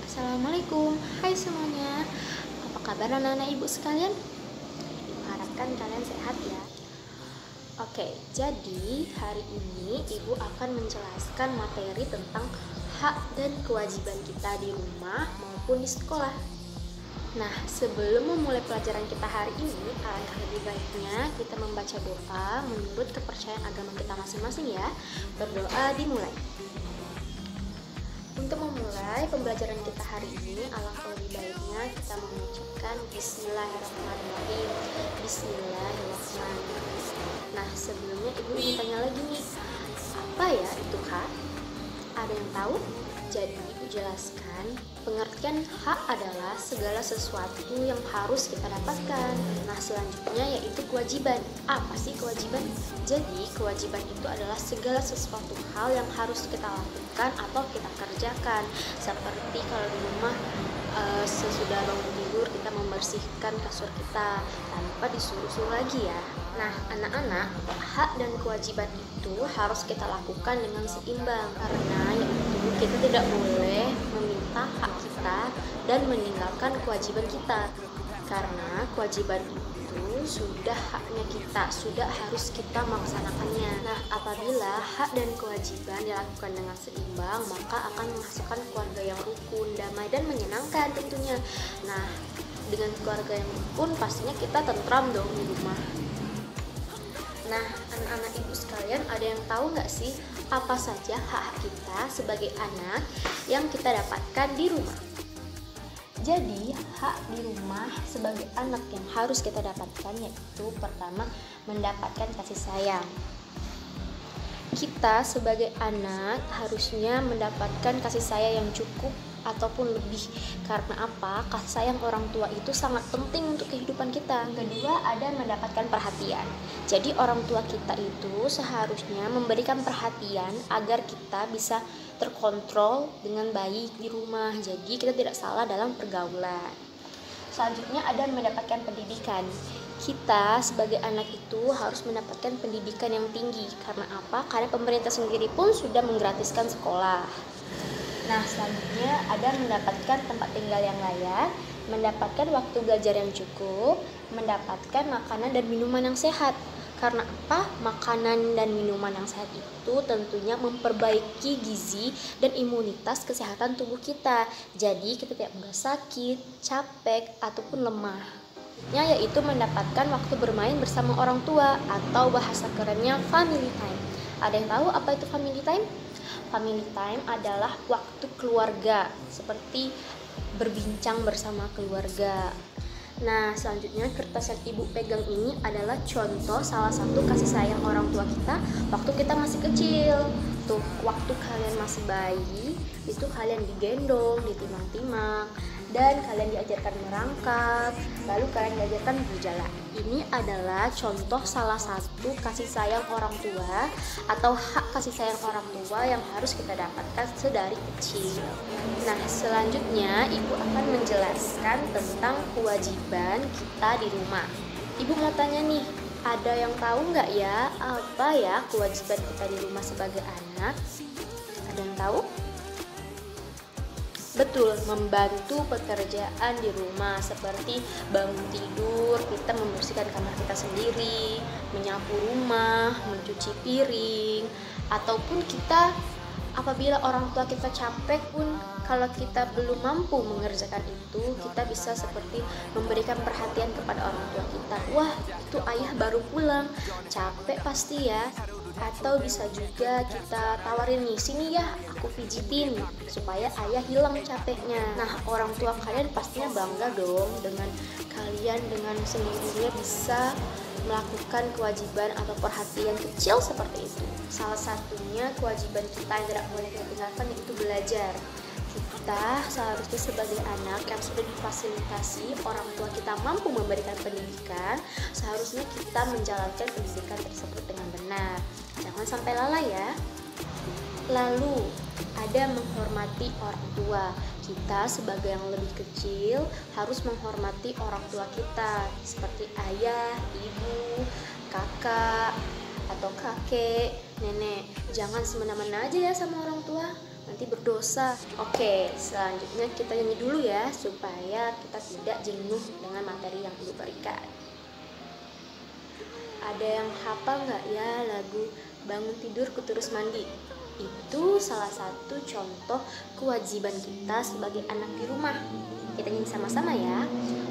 Assalamualaikum, hai semuanya. Apa kabar anak-anak ibu sekalian? Harapkan kalian sehat ya. Oke, jadi hari ini ibu akan menjelaskan materi tentang hak dan kewajiban kita di rumah maupun di sekolah. Nah, sebelum memulai pelajaran kita hari ini, alangkah lebih baiknya kita membaca doa menurut kepercayaan agama kita masing-masing ya. Berdoa dimulai. Untuk memulai pembelajaran kita hari ini, alangkah lebih baiknya kita mengucapkan Bismillahirrahmanirrahim. Bismillahirrahmanirrahim. Nah, sebelumnya ibu ingin tanya lagi nih, apa ya itu hak? Ada yang tahu? Jadi ibu jelaskan, pengertian hak adalah segala sesuatu yang harus kita dapatkan. Nah, selanjutnya yaitu kewajiban. Apa sih kewajiban? Jadi kewajiban itu adalah segala sesuatu hal yang harus kita lakukan atau kita kerjakan. Seperti kalau di rumah sesudah bangun tidur kita membersihkan kasur kita tanpa disuruh-suruh lagi ya. Nah, anak-anak, hak dan kewajiban itu harus kita lakukan dengan seimbang, karena yaitu kita tidak boleh meminta hak kita dan meninggalkan kewajiban kita, karena kewajiban itu sudah haknya kita, sudah harus kita melaksanakannya. Nah, apabila hak dan kewajiban dilakukan dengan seimbang, maka akan menghasilkan keluarga yang rukun, damai, dan menyenangkan tentunya. Nah, dengan keluarga yang rukun pastinya kita tentram dong di rumah. Nah, anak-anak ibu sekalian, ada yang tahu nggak sih apa saja hak-hak kita sebagai anak yang kita dapatkan di rumah? Jadi, hak di rumah sebagai anak yang harus kita dapatkan yaitu pertama, mendapatkan kasih sayang. Kita sebagai anak harusnya mendapatkan kasih sayang yang cukup ataupun lebih. Karena apa? Kasih sayang orang tua itu sangat penting untuk kehidupan kita. Kedua, ada mendapatkan perhatian. Jadi orang tua kita itu seharusnya memberikan perhatian agar kita bisa terkontrol dengan baik di rumah. Jadi kita tidak salah dalam pergaulan. Selanjutnya ada mendapatkan pendidikan. Kita sebagai anak itu harus mendapatkan pendidikan yang tinggi. Karena apa? Karena pemerintah sendiri pun sudah menggratiskan sekolah. Nah, selanjutnya ada mendapatkan tempat tinggal yang layak, mendapatkan waktu belajar yang cukup, mendapatkan makanan dan minuman yang sehat. Karena apa? Makanan dan minuman yang sehat itu tentunya memperbaiki gizi dan imunitas kesehatan tubuh kita. Jadi kita tidak mudah sakit, capek, ataupun lemah. Yaitu mendapatkan waktu bermain bersama orang tua atau bahasa kerennya family time. Ada yang tahu apa itu family time? Family time adalah waktu keluarga, seperti berbincang bersama keluarga. Nah, selanjutnya kertas yang ibu pegang ini adalah contoh salah satu kasih sayang orang tua kita waktu kita masih kecil. Tuh, waktu kalian masih bayi, itu kalian digendong, ditimang-timang, dan kalian diajarkan merangkak, lalu kalian diajarkan berjalan. Ini adalah contoh salah satu kasih sayang orang tua atau hak kasih sayang orang tua yang harus kita dapatkan sedari kecil. Nah, selanjutnya ibu akan menjelaskan tentang kewajiban kita di rumah. Ibu mau tanya nih, ada yang tahu nggak ya apa ya kewajiban kita di rumah sebagai anak? Ada yang tahu? Betul, membantu pekerjaan di rumah seperti bangun tidur, kita membersihkan kamar kita sendiri, menyapu rumah, mencuci piring, ataupun kita apabila orang tua kita capek pun kalau kita belum mampu mengerjakan itu, kita bisa seperti memberikan perhatian kepada orang tua kita. Wah, itu ayah baru pulang, capek pasti ya. Atau bisa juga kita tawarin nih, sini ya aku pijitin supaya ayah hilang capeknya. Nah, orang tua kalian pastinya bangga dong dengan kalian dengan sendirinya bisa melakukan kewajiban atau perhatian kecil seperti itu. Salah satunya kewajiban kita yang tidak boleh kita tinggalkan yaitu belajar. Kita seharusnya sebagai anak yang sudah difasilitasi orang tua kita mampu memberikan pendidikan, seharusnya kita menjalankan pendidikan tersebut dengan benar. Jangan sampai lalai ya. Lalu ada menghormati orang tua. Kita sebagai yang lebih kecil harus menghormati orang tua kita seperti ayah, ibu, kakak, atau kakek. Nenek, jangan semena-mena aja ya sama orang tua, nanti berdosa. Oke, selanjutnya kita nyanyi dulu ya, supaya kita tidak jenuh dengan materi yang ibu berikan. Ada yang hafal nggak ya lagu Bangun Tidur Ku Terus Mandi? Itu salah satu contoh kewajiban kita sebagai anak di rumah. Kita nyanyi sama-sama ya.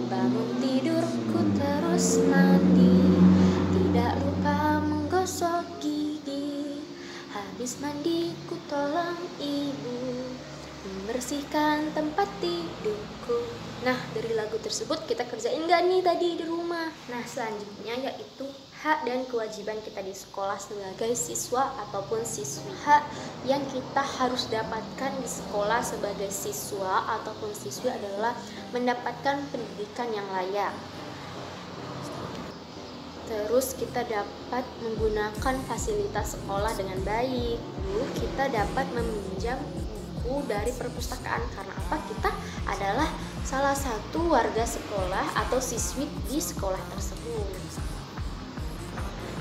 Bangun tidur ku terus mandi, tidak lupa menggosok gigi. Habis mandi ku tolong ibu membersihkan tempat tidurku. Nah, dari lagu tersebut kita kerjain gak nih tadi di rumah? Nah, selanjutnya yaitu hak dan kewajiban kita di sekolah sebagai siswa ataupun siswi. Hak yang kita harus dapatkan di sekolah sebagai siswa ataupun siswi adalah mendapatkan pendidikan yang layak. Terus kita dapat menggunakan fasilitas sekolah dengan baik. Lalu kita dapat meminjam buku dari perpustakaan. Karena apa? Kita adalah salah satu warga sekolah atau siswi di sekolah tersebut.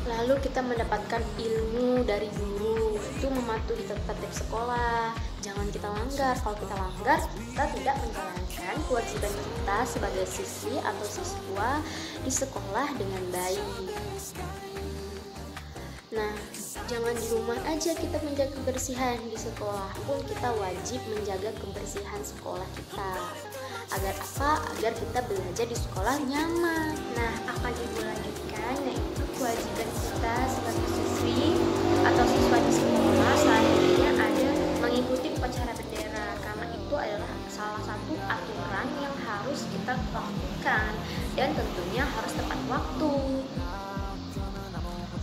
Lalu kita mendapatkan ilmu dari guru, itu mematuhi tertib sekolah. Jangan kita langgar. Kalau kita langgar, kita tidak menjalankan kewajiban kita sebagai siswi atau siswa di sekolah dengan baik. Nah, jangan di rumah aja kita menjaga kebersihan, di sekolah pun kita wajib menjaga kebersihan sekolah kita. Agar apa? Agar kita belajar di sekolah nyaman. Nah, akan ibu lanjutkan yaitu kewajiban kita sebagai siswi atau siswa di sekolah. Selanjutnya ada mengikuti upacara bendera, karena itu adalah salah satu aturan yang harus kita lakukan dan tentunya harus tepat waktu.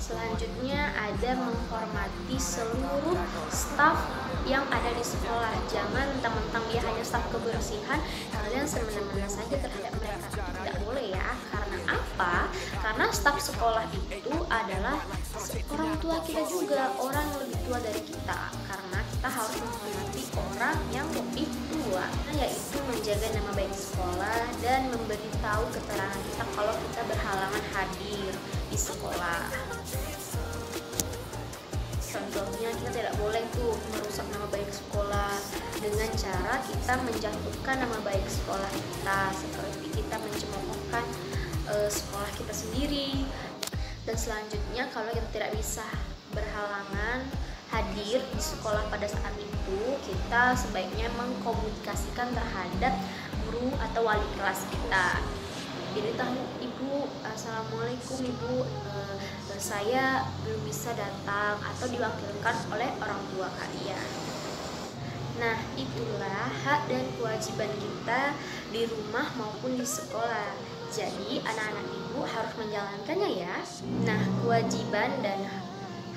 Selanjutnya ada menghormati seluruh staf yang ada di sekolah. Jangan mentang-mentang dia hanya staf kebersihan, kalian semena-mena saja terhadap mereka. Tidak boleh ya. Karena apa? Karena staf sekolah itu adalah orang tua kita juga, orang yang lebih tua dari kita. Karena kita harus menghormati orang yang lebih tua, yaitu menjaga nama baik sekolah dan memberitahu keterangan kita kalau kita berhalangan hadir di sekolah. Contohnya, kita tidak boleh tuh merusak nama baik sekolah dengan cara kita menjatuhkan nama baik sekolah kita, seperti kita mencemoohkan sekolah kita sendiri. Dan selanjutnya, kalau kita tidak bisa berhalangan hadir di sekolah pada saat itu, kita sebaiknya mengkomunikasikan terhadap guru atau wali kelas kita. Beritahu ibu, assalamualaikum ibu, saya belum bisa datang, atau diwakilkan oleh orang tua kalian. Nah, itulah hak dan kewajiban kita di rumah maupun di sekolah. Jadi anak-anak ibu harus menjalankannya ya. Nah, kewajiban dan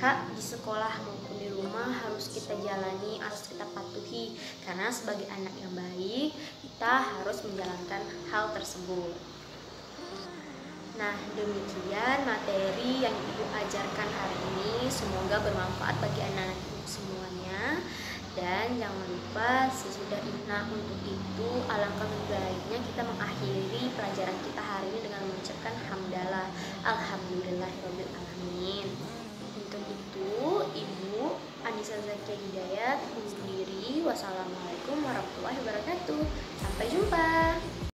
hak di sekolah maupun di rumah harus kita jalani, harus kita patuhi. Karena sebagai anak yang baik, kita harus menjalankan hal tersebut. Nah, demikian materi yang ibu ajarkan hari ini. Semoga bermanfaat bagi anak-anak ibu semuanya. Dan jangan lupa, sesudah untuk itu alangkah lebih baiknya kita mengakhiri pelajaran kita hari ini